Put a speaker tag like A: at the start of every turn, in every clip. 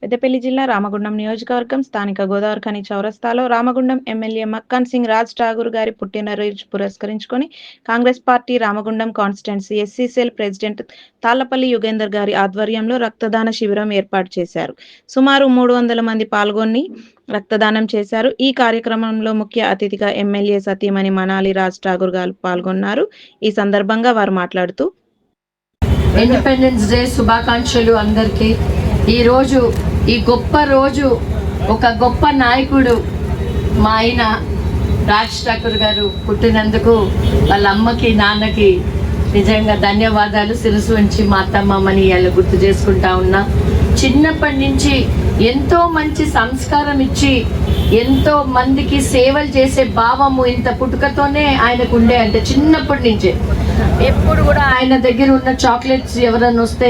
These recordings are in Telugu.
A: పెద్దపల్లి జిల్లా రామగుండం నియోజకవర్గం స్థానిక గోదావరిఖని చౌరస్తాలో రామగుండం ఎమ్మెల్యే మక్కన్ సింగ్ రాజ్ ఠాగూర్ గారి పుట్టినరోజు పురస్కరించుకొని Congress party Ramagundam constituency SC cell president Tallapalli Yugender గారి ఆధ్వర్యంలో రక్తదాన శిబిరం ఏర్పాటు చేశారు. సుమారు 300 మంది పాల్గొని రక్తదానం చేశారు. ఈ కార్యక్రమంలో ముఖ్య అతిథిగా ఎమ్మెల్యే సతీమణి మనాలి రాజ్ ఠాగూర్ గారు పాల్గొన్నారు. ఈ సందర్భంగా వారు మాట్లాడుతూ
B: ఇండిపెండెన్స్ డే శుభాకాంక్షలు అందరికీ. ఈరోజు ఈ గొప్ప రోజు, ఒక గొప్ప నాయకుడు మా ఆయన రాజ్ ఠాకూర్ గారు పుట్టినందుకు వాళ్ళ అమ్మకి నాన్నకి నిజంగా ధన్యవాదాలు. శిరస్సు ఉంచి మా అత్తమ్మని వాళ్ళు గుర్తు చేసుకుంటా ఉన్నా. చిన్నప్పటి నుంచి ఎంతో మంచి సంస్కారం ఇచ్చి ఎంతో మందికి సేవలు చేసే భావము ఇంత పుట్టుకతోనే ఆయనకు ఉండే. అంటే చిన్నప్పటి నుంచే ఎప్పుడు కూడా ఆయన దగ్గర ఉన్న చాక్లెట్స్ ఎవరైనా వస్తే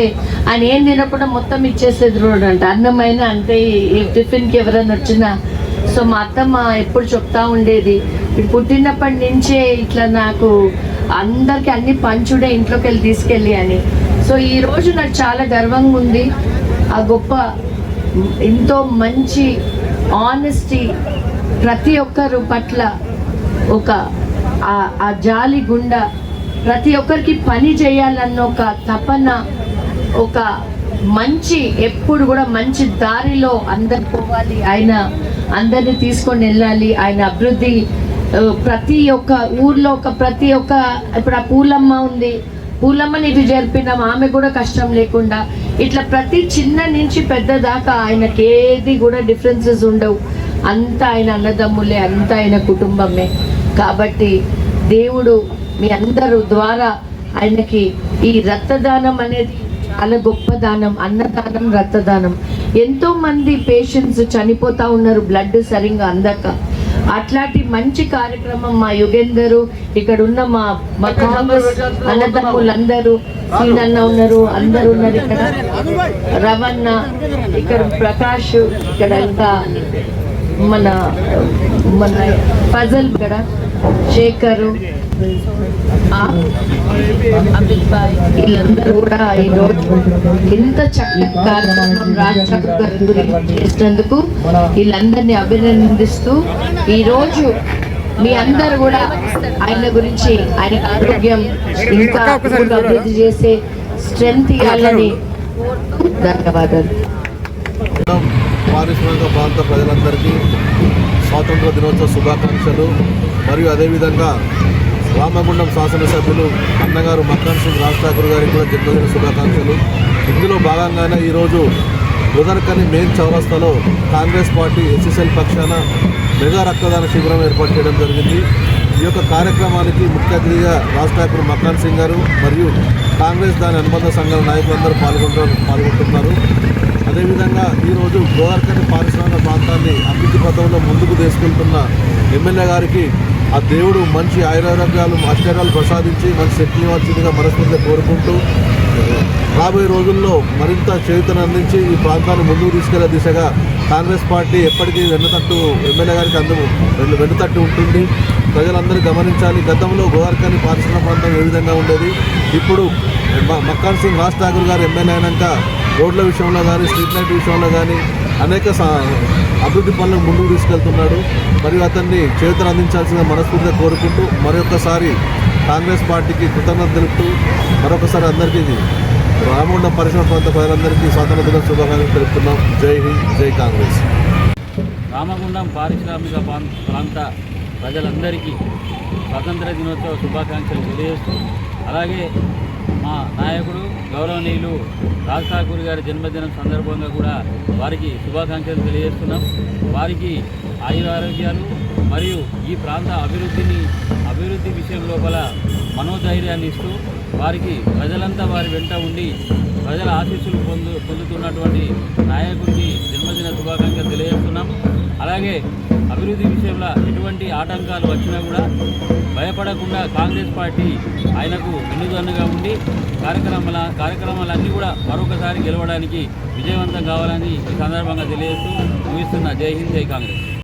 B: ఆయన ఏం తినకుండా మొత్తం ఇచ్చేసేది రోడ్ అంట. అన్నమైన అంటే ఈ టిఫిన్కి ఎవరైనా వచ్చినా. సో మా అత్తమ్మ ఎప్పుడు చెప్తా ఉండేది, ఇప్పుడు పుట్టినప్పటి నుంచే ఇట్లా నాకు అందరికి అన్ని పంచుడే ఇంట్లోకి వెళ్ళి తీసుకెళ్ళి అని. సో ఈరోజు నాకు చాలా గర్వంగా ఉంది. ఆ గొప్ప ఎంతో మంచి ఆనెస్టీ, ప్రతి ఒక్కరు పట్ల ఒక ఆ జాలి గుండా, ప్రతి ఒక్కరికి పని చేయాలన్న ఒక తపన, ఒక మంచి ఎప్పుడు కూడా మంచి దారిలో అందరు పోవాలి, ఆయన అందరినీ తీసుకొని వెళ్ళాలి. ఆయన అభివృద్ధి ప్రతి ఒక్క ఊర్లో ప్రతి ఒక్క ఇప్పుడు ఆ పూలమ్మ ఉంది, పూలమ్మని ఇది జరిపినాం, ఆమె కూడా కష్టం లేకుండా ఇట్లా ప్రతి చిన్న నుంచి పెద్ద దాకా ఆయనకి ఏది కూడా డిఫరెన్సెస్ ఉండవు. అంతా ఆయన అన్నదమ్ములే, అంతా ఆయన కుటుంబమే. కాబట్టి దేవుడు మీ అందరూ ద్వారా ఆయనకి ఈ రక్తదానం అనేది చాలా గొప్ప దానం. అన్నదానం, రక్తదానం. ఎంతో మంది పేషెంట్స్ చనిపోతా ఉన్నారు బ్లడ్ సరిగ్గా అందక. అట్లాంటి మంచి కార్యక్రమం మా యుగేందరు, ఇక్కడ ఉన్న మా కాంగ్రెస్ అన్నదమ్ములందరూ, సీనన్న ఉన్నారు, అందరు ఉన్నారు, ఇక్కడ రవణ, ఇక్కడ ప్రకాష్, ఇక్కడ ఇంకా మన ఫజల్, ఇక్కడ శేఖరు, అమిత్ భాయ్, వీళ్ళందరూ కూడా ఈరోజు ఇంత చక్కటి కార్యక్రమం రాజ్ ఠాకూర్ గారి గురించి చేసినందుకు వీళ్ళందరినీ అభినందిస్తూ, ఈరోజు మీ అందరు కూడా ఆయన గురించి, ఆయన ఆరోగ్యం ఇంకా అభివృద్ధి చేసే స్ట్రెంగ్త్ ఇవ్వాలని ధన్యవాదాలు.
C: పారిశ్రామిక ప్రాంత ప్రజలందరికీ స్వాతంత్ర దినోత్సవ శుభాకాంక్షలు. మరియు అదేవిధంగా రామగుండం శాసనసభ్యులు అన్నగారు మక్కన్ సింగ్ రాజ్ ఠాకూర్ గారికి కూడా జన్మదిన శుభాకాంక్షలు. ఇందులో భాగంగానే ఈరోజు గోదావరిఖని మెయిన్ చౌరస్తాలో కాంగ్రెస్ పార్టీ ఎస్సీసెల్ పక్షాన మెగా రక్తదాన శిబిరం ఏర్పాటు చేయడం జరిగింది. ఈ యొక్క కార్యక్రమానికి ముఖ్య అతిథిగా రాజ్ ఠాకూర్ మక్కన్ సింగ్ గారు మరియు కాంగ్రెస్ దాని అనుబంధ సంఘాల నాయకులందరూ పాల్గొంటున్నారు. అదేవిధంగా ఈరోజు గోదావరిఖని పారిశ్రామిక ప్రాంతాన్ని అభివృద్ధి పథంలో ముందుకు తీసుకెళ్తున్న ఎమ్మెల్యే గారికి ఆ దేవుడు మంచి ఆయురారోగ్యాలు, ఆశ్చర్యాలు ప్రసాదించి మంచి శక్తి ఇవ్వాల్సిందిగా మనస్ఫూర్తిగా కోరుకుంటూ రాబోయే రోజుల్లో మరింత చేయూతను అందించి ఈ ప్రాంతాన్ని ముందుకు తీసుకెళ్లే దిశగా కాంగ్రెస్ పార్టీ ఎప్పటికీ ఎమ్మెల్యే గారికి వెన్నుతట్టు ఉంటుంది. ప్రజలందరూ గమనించాలి. గతంలో గోదావరిఖని పారిశ్రామిక ప్రాంతం ఏ విధంగా ఉండేది, ఇప్పుడు మక్కన్ సింగ్ రాజ్ ఠాకూర్ గారు ఎమ్మెల్యే అయినాక రోడ్ల విషయంలో కానీ, స్ట్రీట్ లైట్ విషయంలో కానీ అనేక అభివృద్ధి పనులను ముందుకు తీసుకెళ్తున్నాడు. మరియు అతన్ని చేతులు అందించాల్సిన మనస్ఫూర్తిగా కోరుకుంటూ మరొకసారి కాంగ్రెస్ పార్టీకి కృతజ్ఞత తెలుపుతూ మరొకసారి అందరికీ రామగుండం పరిశ్రమ ప్రాంత ప్రజలందరికీ స్వాతంత్ర దిన శుభాకాంక్షలు తెలుపుతున్నాం. జై హింద్, జై కాంగ్రెస్.
D: రామగుండం పారిశ్రామిక ప్రాంత ప్రజలందరికీ స్వాతంత్ర దినోత్సవ శుభాకాంక్షలు తెలియజేస్తూ, అలాగే మా నాయకుడు గౌరవనీయులు రాజ్ ఠాకూర్ గారి జన్మదినం సందర్భంగా కూడా వారికి శుభాకాంక్షలు తెలియజేస్తున్నాం. వారికి ఆయురారోగ్యాలు మరియు ఈ ప్రాంత అభివృద్ధి విషయం లోపల మనోధైర్యాన్ని ఇస్తూ వారికి ప్రజలంతా వారి వెంట ఉండి ప్రజల ఆశీస్సులు పొందుతున్నటువంటి నాయకుడికి జన్మదిన శుభాకాంక్షలు తెలియజేస్తున్నాము. అలాగే అభివృద్ధి విషయంలో ఎటువంటి ఆటంకాలు వచ్చినా కూడా భయపడకుండా కాంగ్రెస్ పార్టీ ఆయనకు వెన్నుదన్నుగా ఉండి కార్యక్రమాలన్నీ కూడా మరొకసారి గెలవడానికి విజయవంతం కావాలని ఈ సందర్భంగా తెలియజేస్తూ ముగిస్తున్న. జై హింద్, జై కాంగ్రెస్.